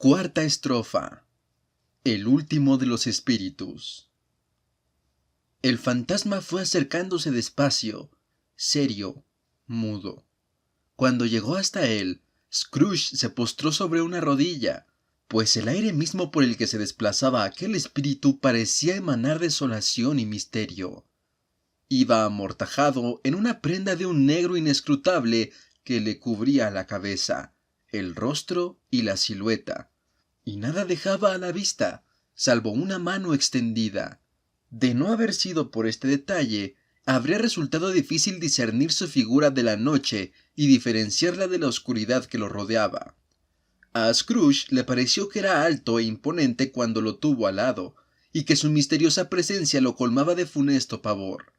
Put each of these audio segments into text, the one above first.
Cuarta estrofa. El último de los espíritus. El fantasma fue acercándose despacio, serio, mudo. Cuando llegó hasta él, Scrooge se postró sobre una rodilla, pues el aire mismo por el que se desplazaba aquel espíritu parecía emanar desolación y misterio. Iba amortajado en una prenda de un negro inescrutable que le cubría la cabeza, el rostro y la silueta, y nada dejaba a la vista, salvo una mano extendida. De no haber sido por este detalle, habría resultado difícil discernir su figura de la noche y diferenciarla de la oscuridad que lo rodeaba. A Scrooge le pareció que era alto e imponente cuando lo tuvo al lado, y que su misteriosa presencia lo colmaba de funesto pavor.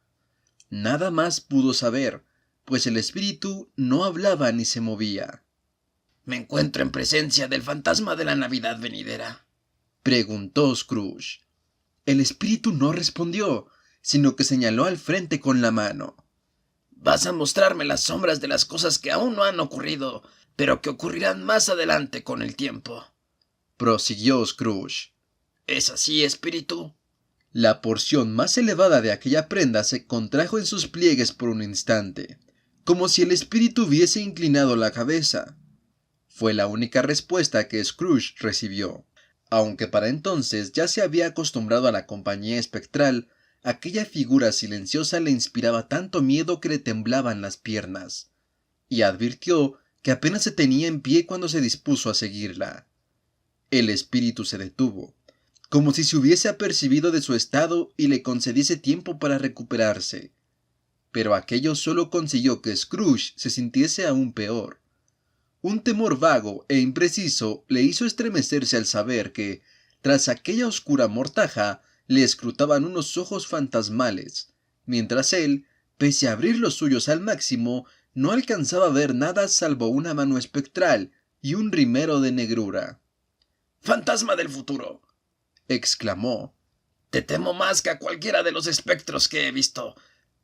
Nada más pudo saber, pues el espíritu no hablaba ni se movía. ¿Me encuentro en presencia del fantasma de la Navidad venidera?, preguntó Scrooge. El espíritu no respondió, sino que señaló al frente con la mano. «Vas a mostrarme las sombras de las cosas que aún no han ocurrido, pero que ocurrirán más adelante con el tiempo», prosiguió Scrooge. «¿Es así, espíritu?» La porción más elevada de aquella prenda se contrajo en sus pliegues por un instante, como si el espíritu hubiese inclinado la cabeza. Fue la única respuesta que Scrooge recibió. Aunque para entonces ya se había acostumbrado a la compañía espectral, aquella figura silenciosa le inspiraba tanto miedo que le temblaban las piernas, y advirtió que apenas se tenía en pie cuando se dispuso a seguirla. El espíritu se detuvo, como si se hubiese apercibido de su estado y le concediese tiempo para recuperarse. Pero aquello solo consiguió que Scrooge se sintiese aún peor. Un temor vago e impreciso le hizo estremecerse al saber que, tras aquella oscura mortaja, le escrutaban unos ojos fantasmales, mientras él, pese a abrir los suyos al máximo, no alcanzaba a ver nada salvo una mano espectral y un rimero de negrura. «¡Fantasma del futuro!», exclamó. «Te temo más que a cualquiera de los espectros que he visto.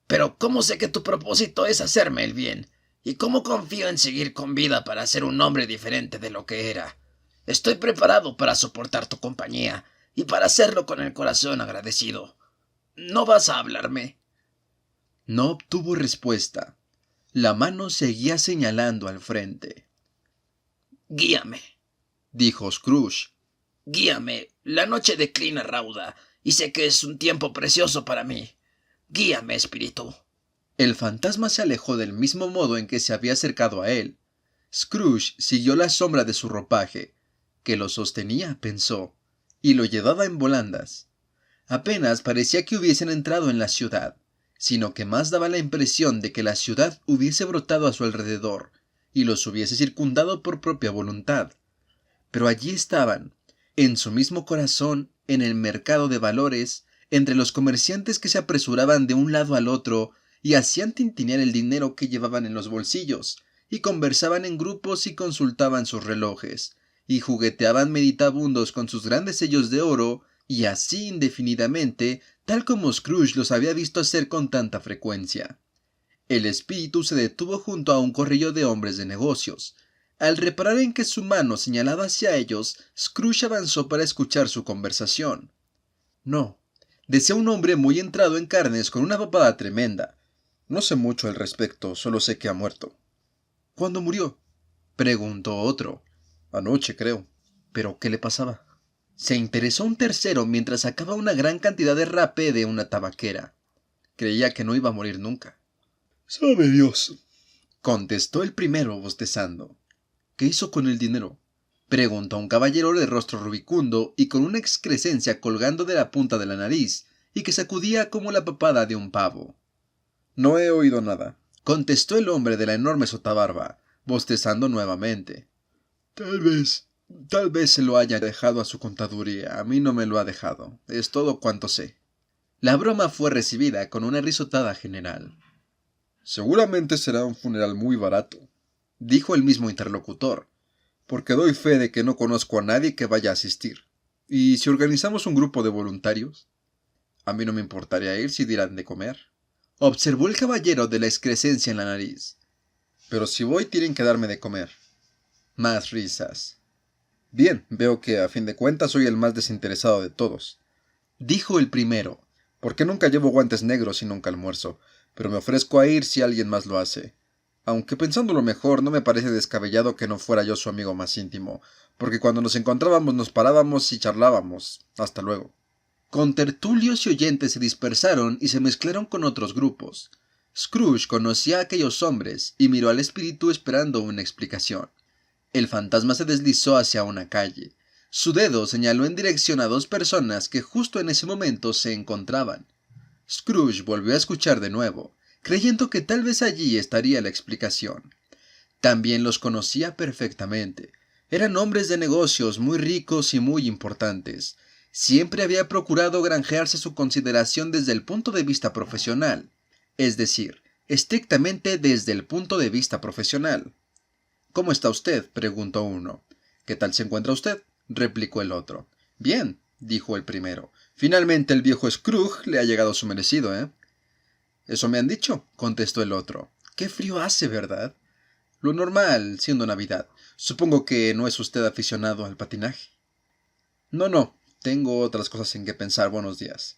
Pero ¿cómo sé que tu propósito es hacerme el bien? ¿Y cómo confío en seguir con vida para ser un hombre diferente de lo que era? Estoy preparado para soportar tu compañía y para hacerlo con el corazón agradecido. ¿No vas a hablarme?». No obtuvo respuesta. La mano seguía señalando al frente. «Guíame», dijo Scrooge. «Guíame. La noche declina rauda y sé que es un tiempo precioso para mí. Guíame, espíritu». El fantasma se alejó del mismo modo en que se había acercado a él. Scrooge siguió la sombra de su ropaje, que lo sostenía, pensó, y lo llevaba en volandas. Apenas parecía que hubiesen entrado en la ciudad, sino que más daba la impresión de que la ciudad hubiese brotado a su alrededor y los hubiese circundado por propia voluntad. Pero allí estaban, en su mismo corazón, en el mercado de valores, entre los comerciantes que se apresuraban de un lado al otro y hacían tintinear el dinero que llevaban en los bolsillos, y conversaban en grupos y consultaban sus relojes, y jugueteaban meditabundos con sus grandes sellos de oro, y así indefinidamente, tal como Scrooge los había visto hacer con tanta frecuencia. El espíritu se detuvo junto a un corrillo de hombres de negocios. Al reparar en que su mano señalaba hacia ellos, Scrooge avanzó para escuchar su conversación. «No», decía un hombre muy entrado en carnes con una papada tremenda. «No sé mucho al respecto, solo sé que ha muerto». «¿Cuándo murió?», preguntó otro. «Anoche, creo». «¿Pero qué le pasaba?». Se interesó un tercero mientras sacaba una gran cantidad de rapé de una tabaquera. Creía que no iba a morir nunca. «Sabe Dios», contestó el primero bostezando. «¿Qué hizo con el dinero?», preguntó un caballero de rostro rubicundo y con una excrescencia colgando de la punta de la nariz y que sacudía como la papada de un pavo. «No he oído nada», contestó el hombre de la enorme sotabarba, bostezando nuevamente. Tal vez se lo haya dejado a su contaduría. A mí no me lo ha dejado. Es todo cuanto sé». La broma fue recibida con una risotada general. «Seguramente será un funeral muy barato», dijo el mismo interlocutor, «porque doy fe de que no conozco a nadie que vaya a asistir. ¿Y si organizamos un grupo de voluntarios?». «A mí no me importaría ir si dieran de comer», observó el caballero de la excrescencia en la nariz. «Pero si voy tienen que darme de comer». Más risas. Bien, veo que a fin de cuentas soy el más desinteresado de todos, dijo el primero. Porque nunca llevo guantes negros y nunca almuerzo, pero me ofrezco a ir si alguien más lo hace. Aunque pensándolo mejor, no me parece descabellado que no fuera yo su amigo más íntimo, porque cuando nos encontrábamos nos parábamos y charlábamos. Hasta luego. Contertulios y oyentes se dispersaron y se mezclaron con otros grupos. Scrooge conocía a aquellos hombres y miró al espíritu esperando una explicación. El fantasma se deslizó hacia una calle. Su dedo señaló en dirección a dos personas que justo en ese momento se encontraban. Scrooge volvió a escuchar de nuevo, creyendo que tal vez allí estaría la explicación. También los conocía perfectamente. Eran hombres de negocios muy ricos y muy importantes. Siempre había procurado granjearse su consideración desde el punto de vista profesional, es decir, estrictamente desde el punto de vista profesional. ¿Cómo está usted?, preguntó uno. ¿Qué tal se encuentra usted?, replicó el otro. Bien, dijo el primero. Finalmente el viejo Scrooge le ha llegado su merecido, ¿eh? Eso me han dicho, contestó el otro. Qué frío hace, ¿verdad? Lo normal, siendo Navidad. Supongo que no es usted aficionado al patinaje. No, tengo otras cosas en que pensar. Buenos días.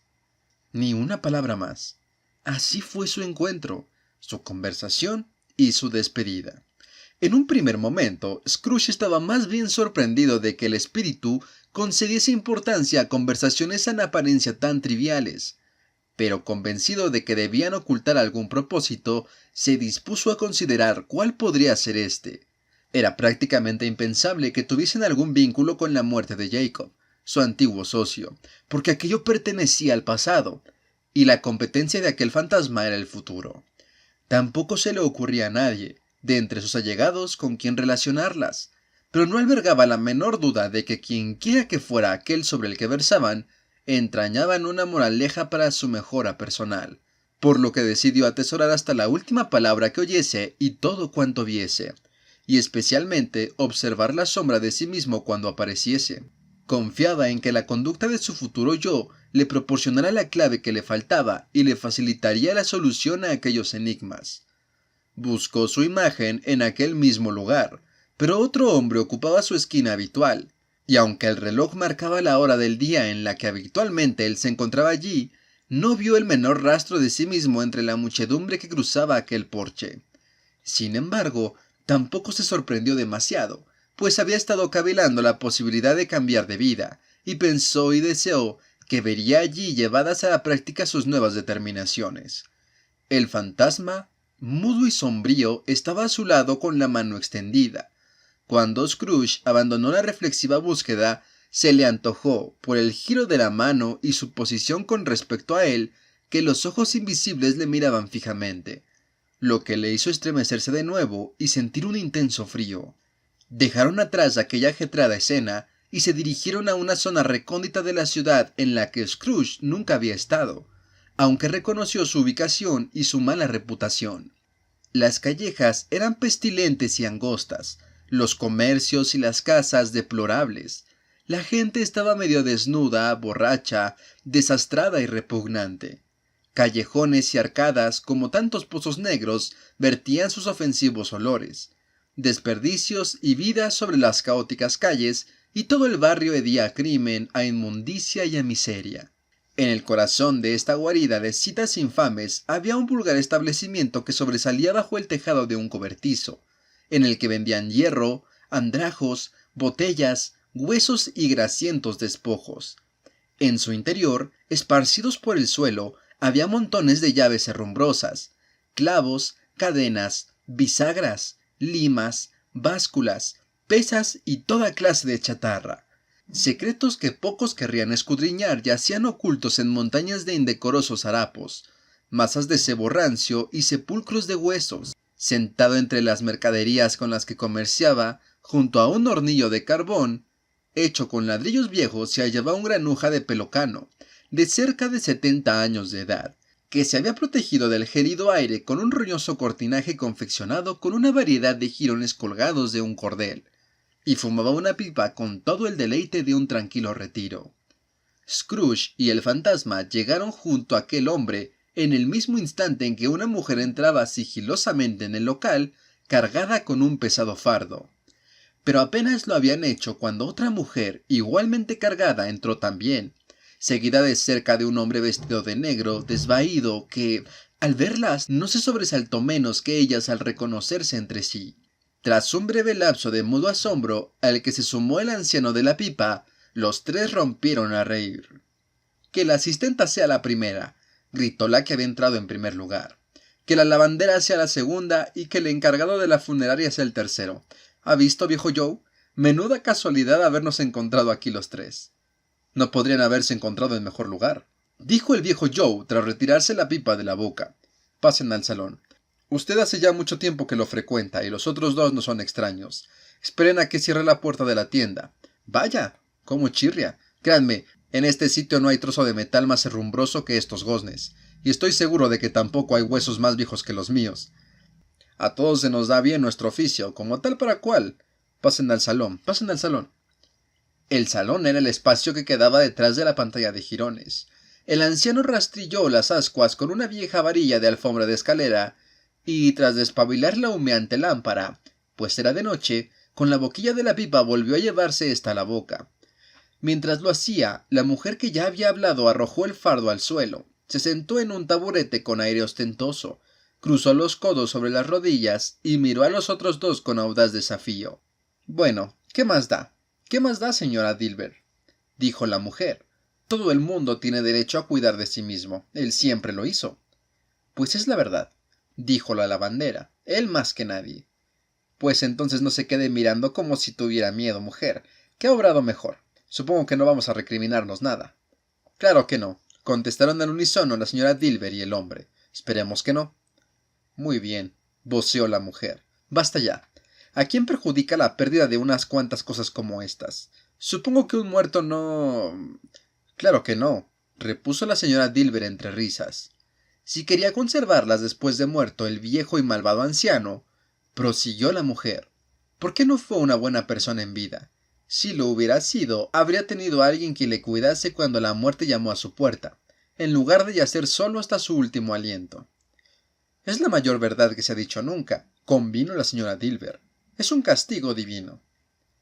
Ni una palabra más. Así fue su encuentro, su conversación y su despedida. En un primer momento, Scrooge estaba más bien sorprendido de que el espíritu concediese importancia a conversaciones en apariencia tan triviales, pero convencido de que debían ocultar algún propósito, se dispuso a considerar cuál podría ser éste. Era prácticamente impensable que tuviesen algún vínculo con la muerte de Jacob, su antiguo socio, porque aquello pertenecía al pasado, y la competencia de aquel fantasma era el futuro. Tampoco se le ocurría a nadie, de entre sus allegados, con quien relacionarlas, pero no albergaba la menor duda de que quienquiera que fuera aquel sobre el que versaban, entrañaban una moraleja para su mejora personal, por lo que decidió atesorar hasta la última palabra que oyese y todo cuanto viese, y especialmente observar la sombra de sí mismo cuando apareciese. Confiaba en que la conducta de su futuro yo le proporcionara la clave que le faltaba y le facilitaría la solución a aquellos enigmas. Buscó su imagen en aquel mismo lugar, pero otro hombre ocupaba su esquina habitual, y aunque el reloj marcaba la hora del día en la que habitualmente él se encontraba allí, no vio el menor rastro de sí mismo entre la muchedumbre que cruzaba aquel porche. Sin embargo, tampoco se sorprendió demasiado, pues había estado cavilando la posibilidad de cambiar de vida, y pensó y deseó que vería allí llevadas a la práctica sus nuevas determinaciones. El fantasma, mudo y sombrío, estaba a su lado con la mano extendida. Cuando Scrooge abandonó la reflexiva búsqueda, se le antojó, por el giro de la mano y su posición con respecto a él, que los ojos invisibles le miraban fijamente, lo que le hizo estremecerse de nuevo y sentir un intenso frío. Dejaron atrás aquella ajetrada escena y se dirigieron a una zona recóndita de la ciudad en la que Scrooge nunca había estado, aunque reconoció su ubicación y su mala reputación. Las callejas eran pestilentes y angostas, los comercios y las casas deplorables. La gente estaba medio desnuda, borracha, desastrada y repugnante. Callejones y arcadas, como tantos pozos negros, vertían sus ofensivos olores. Desperdicios y vida sobre las caóticas calles, y todo el barrio hedía a crimen, a inmundicia y a miseria. En el corazón de esta guarida de citas infames había un vulgar establecimiento que sobresalía bajo el tejado de un cobertizo, en el que vendían hierro, andrajos, botellas, huesos y grasientos despojos. En su interior, esparcidos por el suelo, había montones de llaves herrumbrosas, clavos, cadenas, bisagras, limas, básculas, pesas y toda clase de chatarra. Secretos que pocos querrían escudriñar yacían ocultos en montañas de indecorosos harapos, masas de sebo rancio y sepulcros de huesos. Sentado entre las mercaderías con las que comerciaba, junto a un hornillo de carbón, hecho con ladrillos viejos, se hallaba un granuja de pelo cano, de cerca de 70 años de edad, que se había protegido del gélido aire con un roñoso cortinaje confeccionado con una variedad de jirones colgados de un cordel, y fumaba una pipa con todo el deleite de un tranquilo retiro. Scrooge y el fantasma llegaron junto a aquel hombre en el mismo instante en que una mujer entraba sigilosamente en el local, cargada con un pesado fardo. Pero apenas lo habían hecho cuando otra mujer, igualmente cargada, entró también, seguida de cerca de un hombre vestido de negro, desvaído, que, al verlas, no se sobresaltó menos que ellas al reconocerse entre sí. Tras un breve lapso de mudo asombro, al que se sumó el anciano de la pipa, los tres rompieron a reír. «Que la asistenta sea la primera», gritó la que había entrado en primer lugar. «Que la lavandera sea la segunda y que el encargado de la funeraria sea el tercero. ¿Ha visto, viejo Joe? Menuda casualidad habernos encontrado aquí los tres». «No podrían haberse encontrado en mejor lugar», dijo el viejo Joe tras retirarse la pipa de la boca. «Pasen al salón. Usted hace ya mucho tiempo que lo frecuenta y los otros dos no son extraños. Esperen a que cierre la puerta de la tienda. Vaya, cómo chirria. Créanme, en este sitio no hay trozo de metal más herrumbroso que estos goznes, y estoy seguro de que tampoco hay huesos más viejos que los míos. A todos se nos da bien nuestro oficio, como tal para cual. Pasen al salón, pasen al salón». El salón era el espacio que quedaba detrás de la pantalla de jirones. El anciano rastrilló las ascuas con una vieja varilla de alfombra de escalera, y tras despabilar la humeante lámpara, pues era de noche, con la boquilla de la pipa volvió a llevarse esta a la boca. Mientras lo hacía, la mujer que ya había hablado arrojó el fardo al suelo, se sentó en un taburete con aire ostentoso, cruzó los codos sobre las rodillas y miró a los otros dos con audaz desafío. «Bueno, ¿qué más da? ¿Qué más da, señora Dilber?», dijo la mujer. «Todo el mundo tiene derecho a cuidar de sí mismo. Él siempre lo hizo». «Pues es la verdad», dijo la lavandera. «Él más que nadie». «Pues entonces no se quede mirando como si tuviera miedo, mujer, que ha obrado mejor. Supongo que no vamos a recriminarnos nada». «Claro que no», contestaron al unísono la señora Dilber y el hombre. «Esperemos que no». «Muy bien», voceó la mujer. «Basta ya. ¿A quién perjudica la pérdida de unas cuantas cosas como estas? Supongo que un muerto no...» «Claro que no», repuso la señora Dilber entre risas. «Si quería conservarlas después de muerto el viejo y malvado anciano», prosiguió la mujer, «¿por qué no fue una buena persona en vida? Si lo hubiera sido, habría tenido a alguien que le cuidase cuando la muerte llamó a su puerta, en lugar de yacer solo hasta su último aliento». «Es la mayor verdad que se ha dicho nunca», convino la señora Dilber. «Es un castigo divino».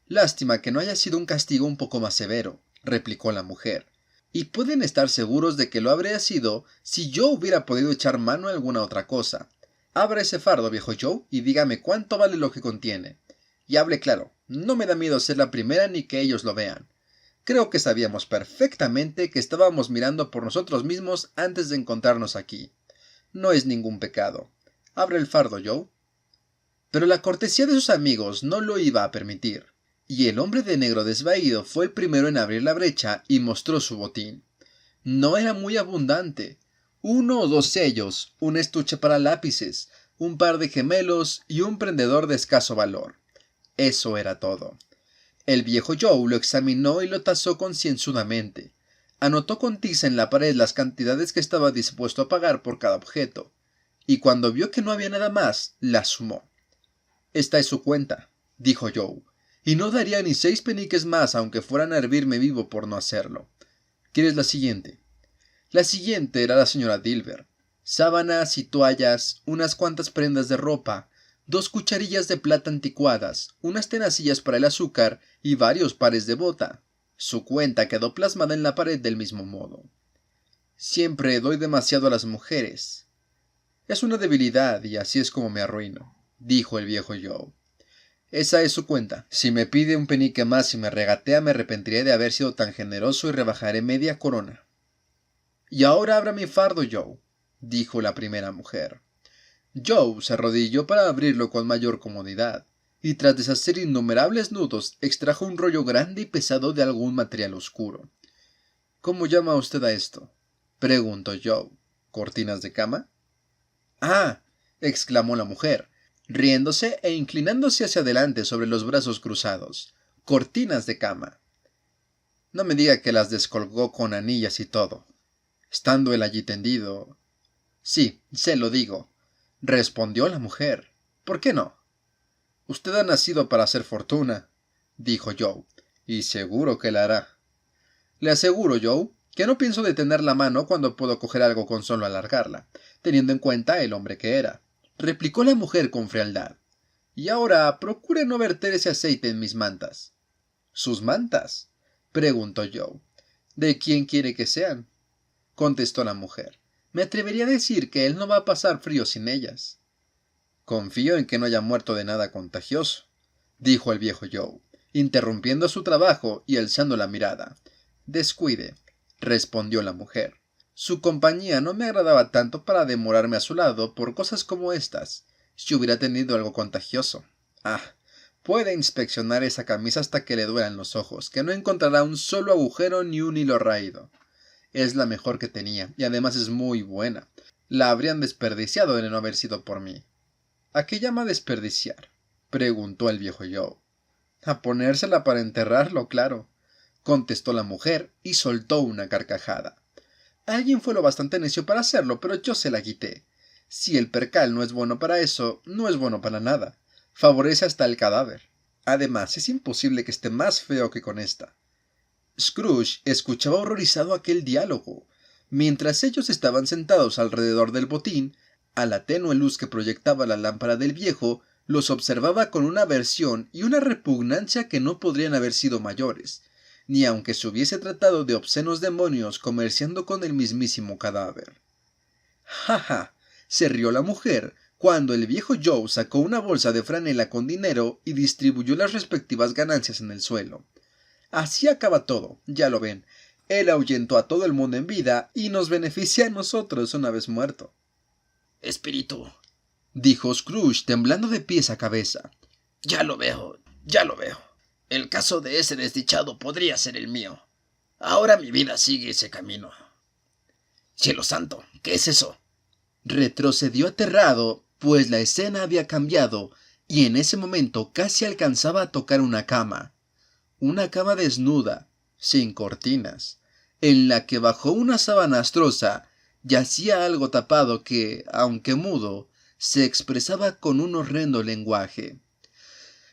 «Lástima que no haya sido un castigo un poco más severo», replicó la mujer. «Y pueden estar seguros de que lo habría sido si yo hubiera podido echar mano a alguna otra cosa. Abra ese fardo, viejo Joe, y dígame cuánto vale lo que contiene. Y hable claro, no me da miedo ser la primera ni que ellos lo vean. Creo que sabíamos perfectamente que estábamos mirando por nosotros mismos antes de encontrarnos aquí. No es ningún pecado. Abre el fardo, Joe». Pero la cortesía de sus amigos no lo iba a permitir, y el hombre de negro desvaído fue el primero en abrir la brecha y mostró su botín. No era muy abundante. 1 o 2 sellos, un estuche para lápices, un par de gemelos y un prendedor de escaso valor. Eso era todo. El viejo Joe lo examinó y lo tasó concienzudamente. Anotó con tiza en la pared las cantidades que estaba dispuesto a pagar por cada objeto, y cuando vio que no había nada más, la sumó. «Esta es su cuenta», dijo Joe, «y no daría ni 6 peniques más aunque fueran a hervirme vivo por no hacerlo. ¿Quieres la siguiente?». La siguiente era la señora Dilber. Sábanas y toallas, unas cuantas prendas de ropa, 2 cucharillas de plata anticuadas, unas tenacillas para el azúcar y varios pares de bota. Su cuenta quedó plasmada en la pared del mismo modo. «Siempre doy demasiado a las mujeres. Es una debilidad y así es como me arruino», dijo el viejo Joe. «Esa es su cuenta. Si me pide un penique más y me regatea, me arrepentiré de haber sido tan generoso y rebajaré media corona». «Y ahora abra mi fardo, Joe», dijo la primera mujer. Joe se arrodilló para abrirlo con mayor comodidad, y tras deshacer innumerables nudos, extrajo un rollo grande y pesado de algún material oscuro. «¿Cómo llama usted a esto?», preguntó Joe. «¿Cortinas de cama?». «Ah», exclamó la mujer, riéndose e inclinándose hacia adelante sobre los brazos cruzados. «Cortinas de cama». «No me diga que las descolgó con anillas y todo, estando él allí tendido». «Sí, se lo digo», respondió la mujer. «¿Por qué no?». «Usted ha nacido para hacer fortuna», dijo Joe, «y seguro que la hará». «Le aseguro, Joe, que no pienso detener la mano cuando puedo coger algo con solo alargarla, teniendo en cuenta el hombre que era», replicó la mujer con frialdad. Y ahora procure no verter ese aceite en mis mantas. ¿Sus mantas?, preguntó Joe. ¿De quién quiere que sean?, contestó la mujer. Me atrevería a decir que él no va a pasar frío sin ellas. Confío en que no haya muerto de nada contagioso, dijo el viejo Joe, interrumpiendo su trabajo y alzando la mirada. Descuide, respondió la mujer. Su compañía no me agradaba tanto para demorarme a su lado por cosas como estas. Si hubiera tenido algo contagioso. Ah, puede inspeccionar esa camisa hasta que le duelan los ojos, que no encontrará un solo agujero ni un hilo raído. Es la mejor que tenía, y además es muy buena. La habrían desperdiciado de no haber sido por mí. ¿A qué llama desperdiciar?, preguntó el viejo Joe. A ponérsela para enterrarlo, claro, contestó la mujer y soltó una carcajada. Alguien fue lo bastante necio para hacerlo, pero yo se la quité. Si el percal no es bueno para eso, no es bueno para nada. Favorece hasta el cadáver. Además, es imposible que esté más feo que con esta. Scrooge escuchaba horrorizado aquel diálogo. Mientras ellos estaban sentados alrededor del botín, a la tenue luz que proyectaba la lámpara del viejo, los observaba con una aversión y una repugnancia que no podrían haber sido mayores, ni aunque se hubiese tratado de obscenos demonios comerciando con el mismísimo cadáver. ¡Ja, ja! Se rió la mujer cuando el viejo Joe sacó una bolsa de franela con dinero y distribuyó las respectivas ganancias en el suelo. Así acaba todo, ya lo ven. Él ahuyentó a todo el mundo en vida y nos beneficia a nosotros una vez muerto. Espíritu, dijo Scrooge temblando de pies a cabeza. ya lo veo, ya lo veo. El caso de ese desdichado podría ser el mío. Ahora mi vida sigue ese camino. Cielo santo, ¿qué es eso? Retrocedió aterrado, pues la escena había cambiado, y en ese momento casi alcanzaba a tocar una cama desnuda, sin cortinas, en la que bajo una sábana astrosa yacía algo tapado que, aunque mudo, se expresaba con un horrendo lenguaje.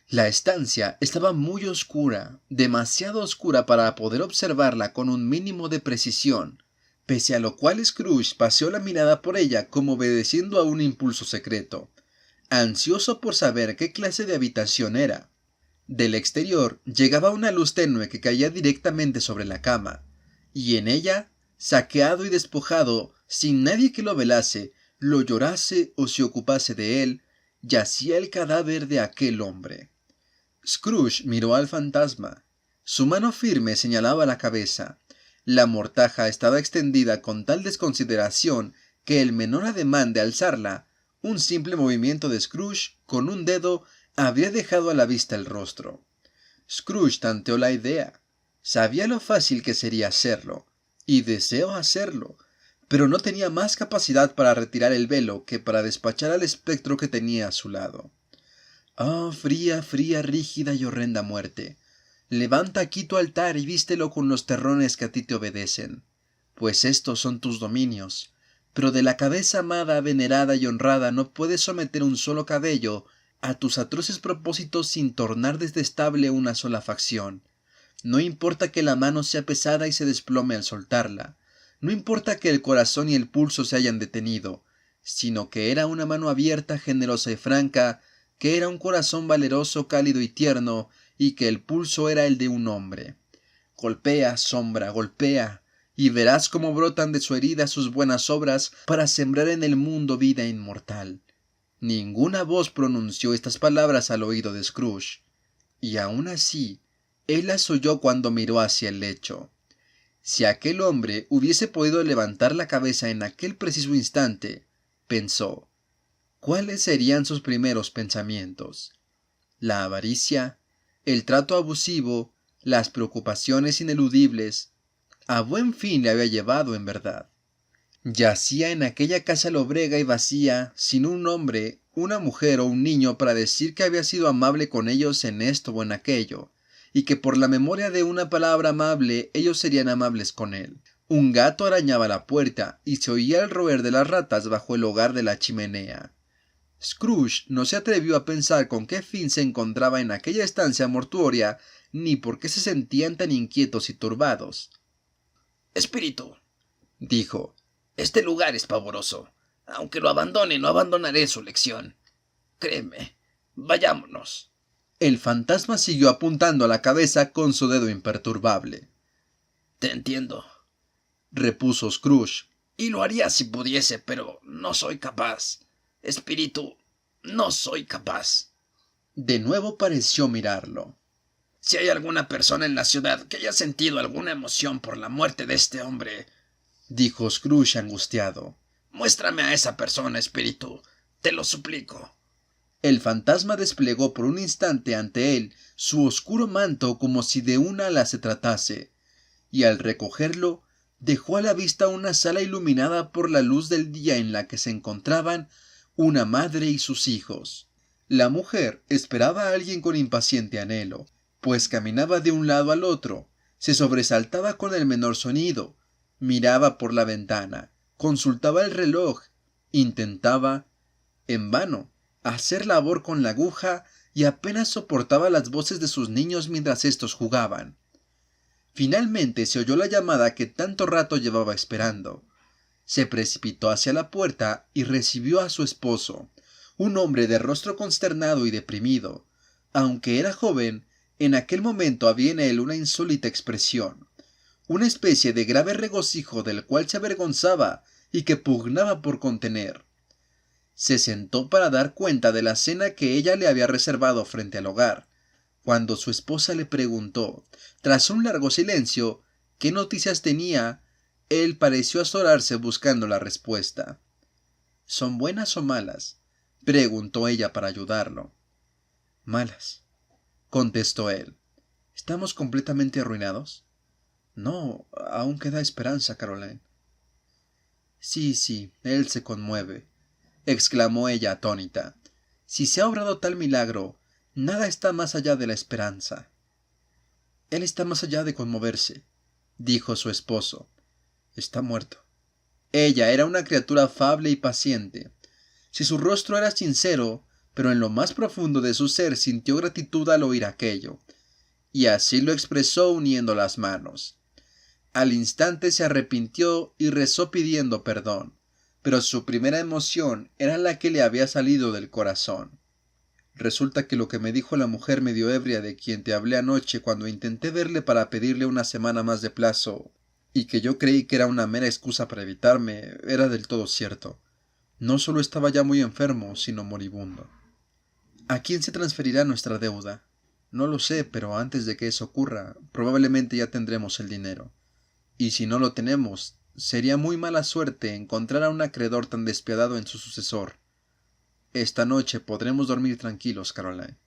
La estancia estaba muy oscura, demasiado oscura para poder observarla con un mínimo de precisión, pese a lo cual Scrooge paseó la mirada por ella como obedeciendo a un impulso secreto, ansioso por saber qué clase de habitación era. Del exterior llegaba una luz tenue que caía directamente sobre la cama, y en ella, saqueado y despojado, sin nadie que lo velase, lo llorase o se ocupase de él, yacía el cadáver de aquel hombre. Scrooge miró al fantasma. Su mano firme señalaba la cabeza. La mortaja estaba extendida con tal desconsideración que el menor ademán de alzarla, un simple movimiento de Scrooge con un dedo, había dejado a la vista el rostro. Scrooge tanteó la idea. Sabía lo fácil que sería hacerlo, y deseó hacerlo, pero no tenía más capacidad para retirar el velo que para despachar al espectro que tenía a su lado. Oh, fría, fría, rígida y horrenda muerte. Levanta aquí tu altar y vístelo con los terrones que a ti te obedecen, pues estos son tus dominios. Pero de la cabeza amada, venerada y honrada no puedes someter un solo cabello a tus atroces propósitos sin tornar detestable una sola facción. No importa que la mano sea pesada y se desplome al soltarla. No importa que el corazón y el pulso se hayan detenido, sino que era una mano abierta, generosa y franca, que era un corazón valeroso, cálido y tierno, y que el pulso era el de un hombre. Golpea, sombra, golpea, y verás cómo brotan de su herida sus buenas obras para sembrar en el mundo vida inmortal. Ninguna voz pronunció estas palabras al oído de Scrooge, y aun así, él las oyó cuando miró hacia el lecho. Si aquel hombre hubiese podido levantar la cabeza en aquel preciso instante, pensó, ¿cuáles serían sus primeros pensamientos? La avaricia, el trato abusivo, las preocupaciones ineludibles, a buen fin le había llevado en verdad. Yacía en aquella casa lobrega y vacía, sin un hombre, una mujer o un niño para decir que había sido amable con ellos en esto o en aquello, y que por la memoria de una palabra amable ellos serían amables con él. Un gato arañaba la puerta y se oía el roer de las ratas bajo el hogar de la chimenea. Scrooge no se atrevió a pensar con qué fin se encontraba en aquella estancia mortuoria, ni por qué se sentían tan inquietos y turbados. Espíritu, dijo, este lugar es pavoroso. Aunque lo abandone, no abandonaré su lección. Créeme, Vayámonos. El fantasma siguió apuntando a la cabeza con su dedo imperturbable. Te entiendo, repuso Scrooge. y lo haría si pudiese, pero no soy capaz. Espíritu, no soy capaz. De nuevo pareció mirarlo. Si hay alguna persona en la ciudad que haya sentido alguna emoción por la muerte de este hombre, dijo Scrooge angustiado, muéstrame a esa persona, espíritu. Te lo suplico. El fantasma desplegó por un instante ante él su oscuro manto como si de un ala se tratase, y al recogerlo dejó a la vista una sala iluminada por la luz del día en la que se encontraban una madre y sus hijos. La mujer esperaba a alguien con impaciente anhelo, pues caminaba de un lado al otro, se sobresaltaba con el menor sonido, miraba por la ventana, consultaba el reloj, intentaba, en vano, hacer labor con la aguja y apenas soportaba las voces de sus niños mientras éstos jugaban. Finalmente se oyó la llamada que tanto rato llevaba esperando. Se precipitó hacia la puerta y recibió a su esposo, un hombre de rostro consternado y deprimido. Aunque era joven, en aquel momento había en él una insólita expresión, una especie de grave regocijo del cual se avergonzaba y que pugnaba por contener. Se sentó para dar cuenta de la cena que ella le había reservado frente al hogar, cuando su esposa le preguntó, tras un largo silencio, qué noticias tenía. Él pareció azorarse buscando la respuesta. ¿Son buenas o malas?, preguntó ella para ayudarlo. Malas, contestó él. ¿Estamos completamente arruinados? No, aún queda esperanza, Caroline. Sí, él se conmueve, exclamó ella atónita. Si se ha obrado tal milagro, nada está más allá de la esperanza. Él está más allá de conmoverse, dijo su esposo. Está muerto. Ella era una criatura afable y paciente. Si su rostro era sincero, pero en lo más profundo de su ser sintió gratitud al oír aquello, y así lo expresó uniendo las manos. Al instante se arrepintió y rezó pidiendo perdón, pero su primera emoción era la que le había salido del corazón. Resulta que lo que me dijo la mujer medio ebria de quien te hablé anoche cuando intenté verle para pedirle una semana más de plazo, y que yo creí que era una mera excusa para evitarme, era del todo cierto. No solo estaba ya muy enfermo, sino moribundo. ¿A quién se transferirá nuestra deuda? No lo sé, pero antes de que eso ocurra, probablemente ya tendremos el dinero. Y si no lo tenemos, sería muy mala suerte encontrar a un acreedor tan despiadado en su sucesor. Esta noche podremos dormir tranquilos, Caroline.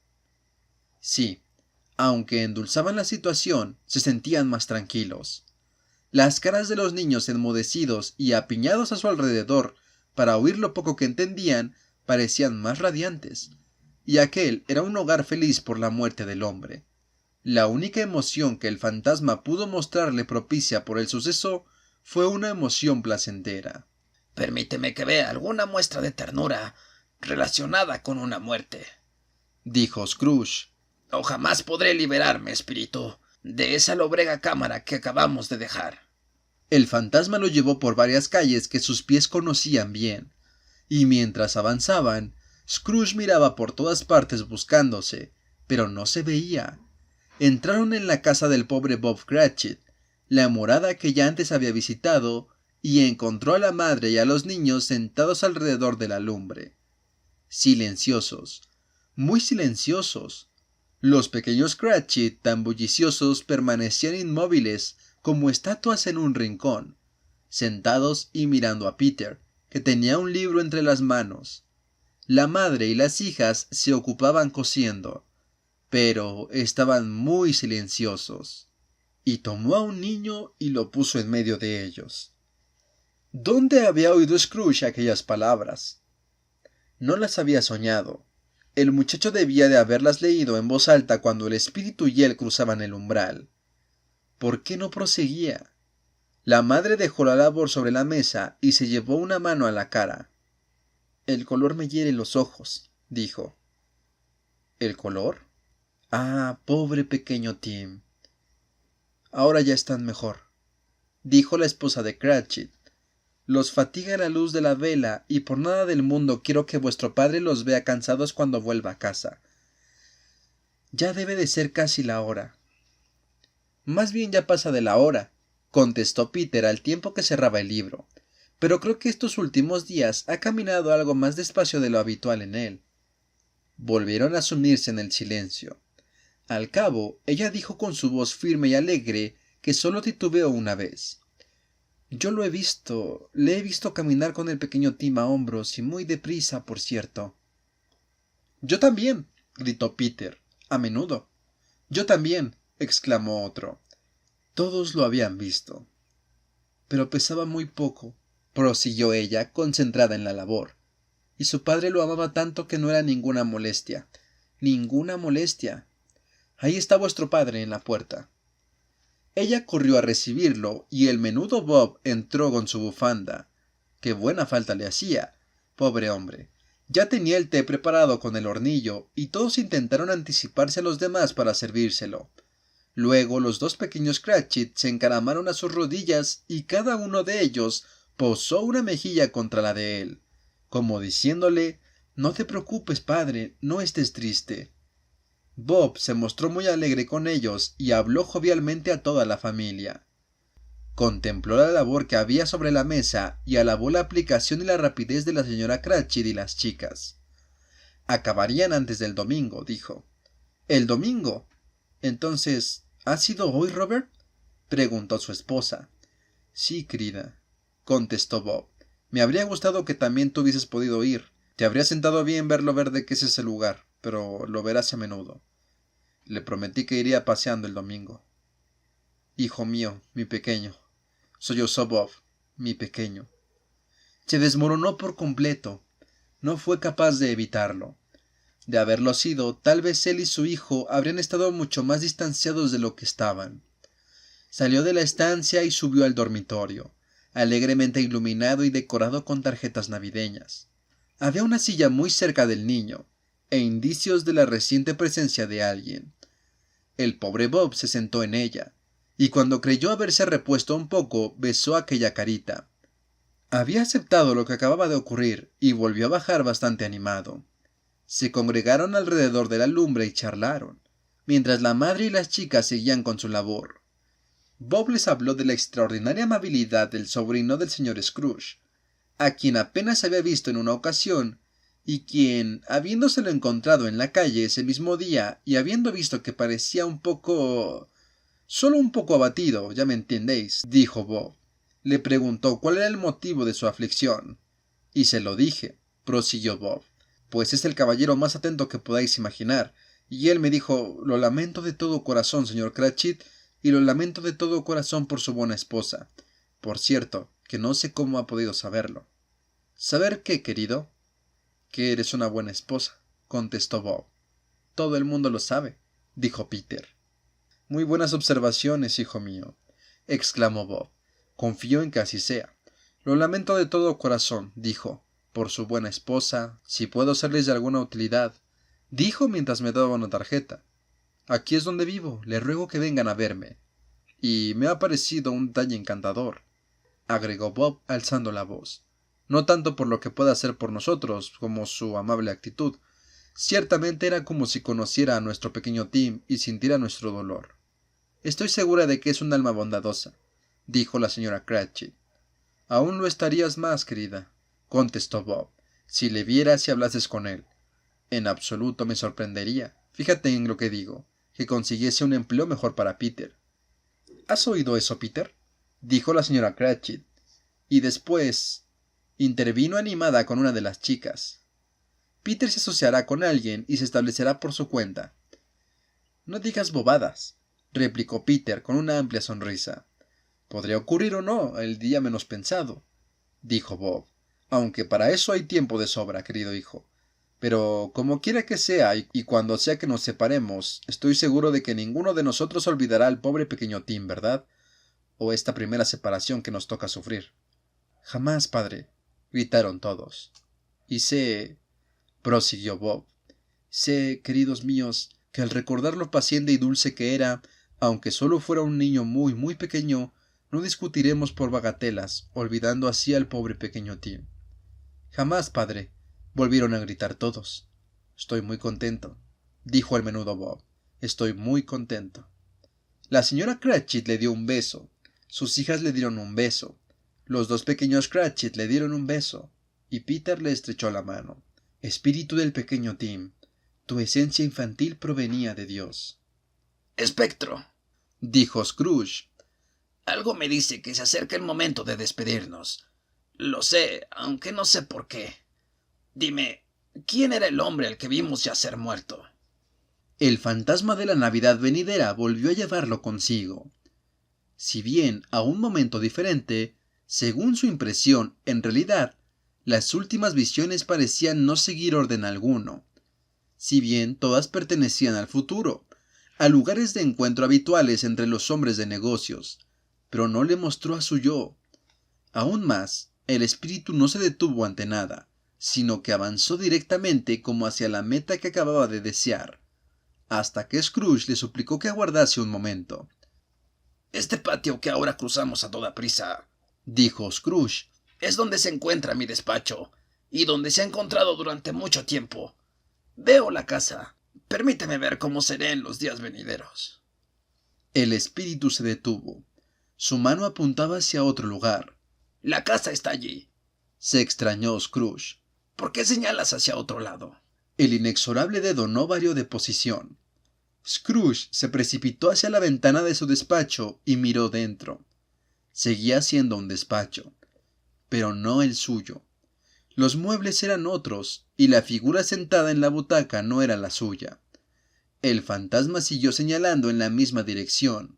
Sí, aunque endulzaban la situación, se sentían más tranquilos. Las caras de los niños enmudecidos y apiñados a su alrededor para oír lo poco que entendían parecían más radiantes, y aquel era un hogar feliz por la muerte del hombre. La única emoción que el fantasma pudo mostrarle propicia por el suceso fue una emoción placentera. Permíteme que vea alguna muestra de ternura relacionada con una muerte, dijo Scrooge. O jamás podré liberarme, espíritu, de esa lobrega cámara que acabamos de dejar. El fantasma lo llevó por varias calles que sus pies conocían bien, y mientras avanzaban, Scrooge miraba por todas partes buscándose, pero no se veía. Entraron en la casa del pobre Bob Cratchit, la morada que ya antes había visitado, y encontró a la madre y a los niños sentados alrededor de la lumbre. Silenciosos, muy silenciosos. Los pequeños Cratchit, tan bulliciosos, permanecían inmóviles como estatuas en un rincón, sentados y mirando a Peter, que tenía un libro entre las manos. La madre y las hijas se ocupaban cosiendo, pero estaban muy silenciosos. Y tomó a un niño y lo puso en medio de ellos. ¿Dónde había oído Scrooge aquellas palabras? No las había soñado. El muchacho debía de haberlas leído en voz alta cuando el espíritu y él cruzaban el umbral. ¿Por qué no proseguía? La madre dejó la labor sobre la mesa y se llevó una mano a la cara. El color me hiere los ojos, dijo. ¿El color? Ah, pobre pequeño Tim. Ahora ya están mejor, dijo la esposa de Cratchit. Los fatiga la luz de la vela, y por nada del mundo quiero que vuestro padre los vea cansados cuando vuelva a casa. Ya debe de ser casi la hora. Más bien ya pasa de la hora, contestó Peter al tiempo que cerraba el libro. Pero creo que estos últimos días ha caminado algo más despacio de lo habitual en él. Volvieron a sumirse en el silencio. Al cabo, ella dijo con su voz firme y alegre que solo titubeó una vez. Yo le he visto caminar con el pequeño Tim a hombros y muy deprisa, por cierto. Yo también, gritó Peter, a menudo. Yo también, exclamó otro. Todos lo habían visto. Pero pesaba muy poco, prosiguió ella, concentrada en la labor. Y su padre lo amaba tanto que no era ninguna molestia. Ninguna molestia. Ahí está vuestro padre en la puerta. Ella corrió a recibirlo y el menudo Bob entró con su bufanda. Qué buena falta le hacía, pobre hombre. Ya tenía el té preparado con el hornillo y todos intentaron anticiparse a los demás para servírselo. Luego los dos pequeños Cratchit se encaramaron a sus rodillas y cada uno de ellos posó una mejilla contra la de él, como diciéndole: «No te preocupes, padre, no estés triste». Bob se mostró muy alegre con ellos y habló jovialmente a toda la familia. Contempló la labor que había sobre la mesa y alabó la aplicación y la rapidez de la señora Cratchit y las chicas. Acabarían antes del domingo, dijo. ¿El domingo? Entonces, ¿ha sido hoy, Robert?, preguntó su esposa. Sí, querida, contestó Bob. Me habría gustado que también tú hubieses podido ir. Te habría sentado bien ver lo verde que es ese lugar, pero lo verás a menudo. Le prometí que iría paseando el domingo. Hijo mío, mi pequeño, sollozó Bob, mi pequeño. Se desmoronó por completo. No fue capaz de evitarlo. De haberlo sido, tal vez él y su hijo habrían estado mucho más distanciados de lo que estaban. Salió de la estancia y subió al dormitorio, alegremente iluminado y decorado con tarjetas navideñas. Había una silla muy cerca del niño, e indicios de la reciente presencia de alguien. El pobre Bob se sentó en ella, y cuando creyó haberse repuesto un poco, besó aquella carita. Había aceptado lo que acababa de ocurrir, y volvió a bajar bastante animado. Se congregaron alrededor de la lumbre y charlaron, mientras la madre y las chicas seguían con su labor. Bob les habló de la extraordinaria amabilidad del sobrino del señor Scrooge, a quien apenas había visto en una ocasión, y quien, habiéndoselo encontrado en la calle ese mismo día y habiendo visto que parecía solo un poco abatido, ya me entendéis, dijo Bob. Le preguntó cuál era el motivo de su aflicción. Y se lo dije, prosiguió Bob, pues es el caballero más atento que podáis imaginar, y él me dijo: «Lo lamento de todo corazón, señor Cratchit, y lo lamento de todo corazón por su buena esposa. Por cierto, que no sé cómo ha podido saberlo». «¿Saber qué, querido?» «Que eres una buena esposa», contestó Bob. «Todo el mundo lo sabe», dijo Peter. «Muy buenas observaciones, hijo mío», exclamó Bob. «Confío en que así sea. Lo lamento de todo corazón», dijo, «por su buena esposa. Si puedo serles de alguna utilidad», dijo mientras me daba una tarjeta. «Aquí es donde vivo. Le ruego que vengan a verme». «Y me ha parecido un detalle encantador», agregó Bob alzando la voz. «No tanto por lo que pueda hacer por nosotros, como su amable actitud. Ciertamente era como si conociera a nuestro pequeño Tim y sintiera nuestro dolor». «Estoy segura de que es un alma bondadosa», dijo la señora Cratchit. «Aún lo estarías más, querida», contestó Bob, «si le vieras y hablases con él. En absoluto me sorprendería, fíjate en lo que digo, que consiguiese un empleo mejor para Peter». «¿Has oído eso, Peter?», dijo la señora Cratchit, y después intervino animada con una de las chicas. «Peter se asociará con alguien y se establecerá por su cuenta». «No digas bobadas», replicó Peter con una amplia sonrisa. «Podría ocurrir o no, el día menos pensado», dijo Bob, «aunque para eso hay tiempo de sobra, querido hijo. Pero como quiera que sea y cuando sea que nos separemos, estoy seguro de que ninguno de nosotros olvidará al pobre pequeño Tim, ¿verdad? O esta primera separación que nos toca sufrir». «Jamás, padre», gritaron todos. «Y prosiguió Bob, «sé, queridos míos, que al recordar lo paciente y dulce que era, aunque solo fuera un niño muy, muy pequeño, No discutiremos por bagatelas, olvidando así al pobre pequeño Tim. Jamás, padre, volvieron a gritar todos. Estoy muy contento, dijo el menudo Bob. Estoy muy contento. La señora Cratchit le dio un beso. Sus hijas le dieron un beso. Los dos pequeños Cratchit le dieron un beso. Y Peter le estrechó la mano. Espíritu del pequeño Tim, tu esencia infantil provenía de Dios. Espectro, dijo Scrooge. Algo me dice que se acerca el momento de despedirnos. Lo sé, aunque no sé por qué. Dime, ¿quién era el hombre al que vimos yacer muerto? El fantasma de la Navidad venidera volvió a llevarlo consigo. Si bien a un momento diferente, según su impresión, en realidad, las últimas visiones parecían no seguir orden alguno. Si bien todas pertenecían al futuro, a lugares de encuentro habituales entre los hombres de negocios, pero no le mostró a su yo. Aún más, el espíritu no se detuvo ante nada, sino que avanzó directamente como hacia la meta que acababa de desear, hasta que Scrooge le suplicó que aguardase un momento. Este patio que ahora cruzamos a toda prisa, dijo Scrooge, es donde se encuentra mi despacho, y donde se ha encontrado durante mucho tiempo. Veo la casa. Permíteme ver cómo seré en los días venideros. El espíritu se detuvo. Su mano apuntaba hacia otro lugar. La casa está allí, se extrañó Scrooge. ¿Por qué señalas hacia otro lado? El inexorable dedo no varió de posición. Scrooge se precipitó hacia la ventana de su despacho y miró dentro. Seguía siendo un despacho, pero no el suyo. Los muebles eran otros, y la figura sentada en la butaca no era la suya. El fantasma siguió señalando en la misma dirección.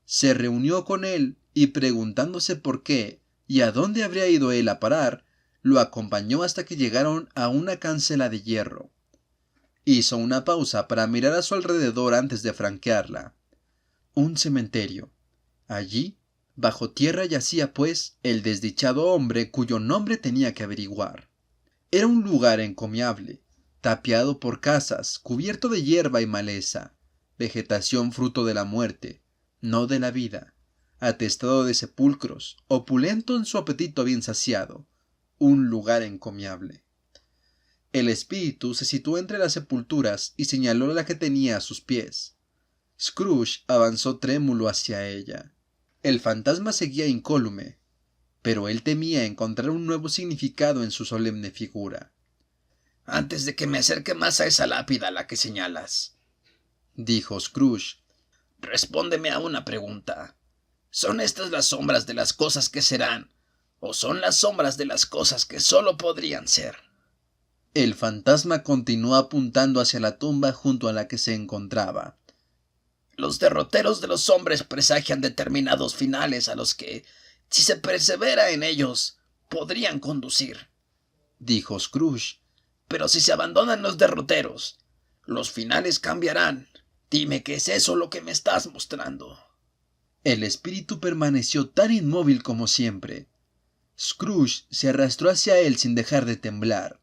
Se reunió con él, y preguntándose por qué y a dónde habría ido él a parar, lo acompañó hasta que llegaron a una cancela de hierro. Hizo una pausa para mirar a su alrededor antes de franquearla. Un cementerio. Allí, bajo tierra, yacía, pues, el desdichado hombre cuyo nombre tenía que averiguar. Era un lugar encomiable, tapiado por casas, cubierto de hierba y maleza, vegetación fruto de la muerte, no de la vida, atestado de sepulcros, opulento en su apetito bien saciado, un lugar encomiable. El espíritu se situó entre las sepulturas y señaló la que tenía a sus pies. Scrooge avanzó trémulo hacia ella. El fantasma seguía incólume, pero él temía encontrar un nuevo significado en su solemne figura. Antes de que me acerque más a esa lápida a la que señalas, dijo Scrooge, respóndeme a una pregunta. ¿Son estas las sombras de las cosas que serán, o son las sombras de las cosas que solo podrían ser? El fantasma continuó apuntando hacia la tumba junto a la que se encontraba. Los derroteros de los hombres presagian determinados finales a los que, si se persevera en ellos, podrían conducir, dijo Scrooge. Pero si se abandonan los derroteros, los finales cambiarán. Dime qué es eso lo que me estás mostrando. El espíritu permaneció tan inmóvil como siempre. Scrooge se arrastró hacia él sin dejar de temblar,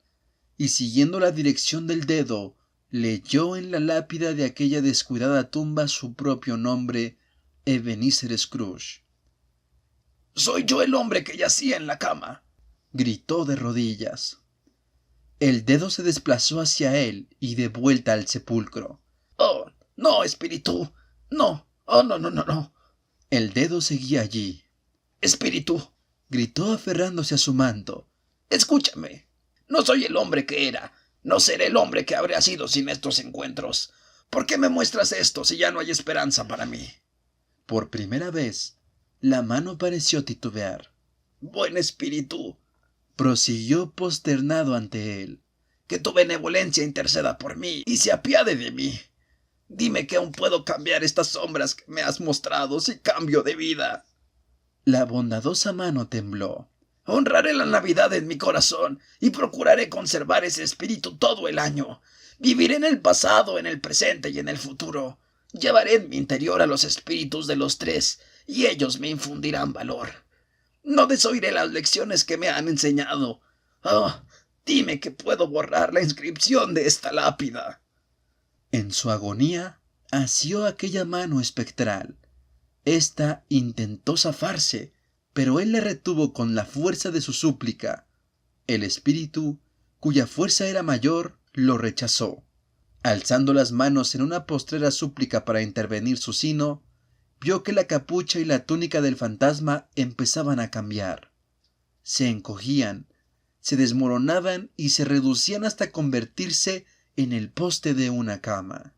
y siguiendo la dirección del dedo, leyó en la lápida de aquella descuidada tumba su propio nombre, Ebenezer Scrooge. «Soy yo el hombre que yacía en la cama», gritó de rodillas. El dedo se desplazó hacia él y de vuelta al sepulcro. «Oh, no, espíritu, no, oh, no, no, no, no». El dedo seguía allí. «Espíritu», gritó aferrándose a su manto. «Escúchame. No soy el hombre que era. No seré el hombre que habría sido sin estos encuentros. ¿Por qué me muestras esto si ya no hay esperanza para mí?» Por primera vez, la mano pareció titubear. «Buen espíritu», prosiguió posternado ante él, «que tu benevolencia interceda por mí y se apiade de mí. Dime que aún puedo cambiar estas sombras que me has mostrado si cambio de vida». La bondadosa mano tembló. «Honraré la Navidad en mi corazón y procuraré conservar ese espíritu todo el año. Viviré en el pasado, en el presente y en el futuro. Llevaré en mi interior a los espíritus de los tres y ellos me infundirán valor. No desoiré las lecciones que me han enseñado. Oh, dime que puedo borrar la inscripción de esta lápida». En su agonía, asió aquella mano espectral. Esta intentó zafarse, pero él la retuvo con la fuerza de su súplica. El espíritu, cuya fuerza era mayor, lo rechazó. Alzando las manos en una postrera súplica para intervenir su sino, vio que la capucha y la túnica del fantasma empezaban a cambiar. Se encogían, se desmoronaban y se reducían hasta convertirse en el poste de una cama.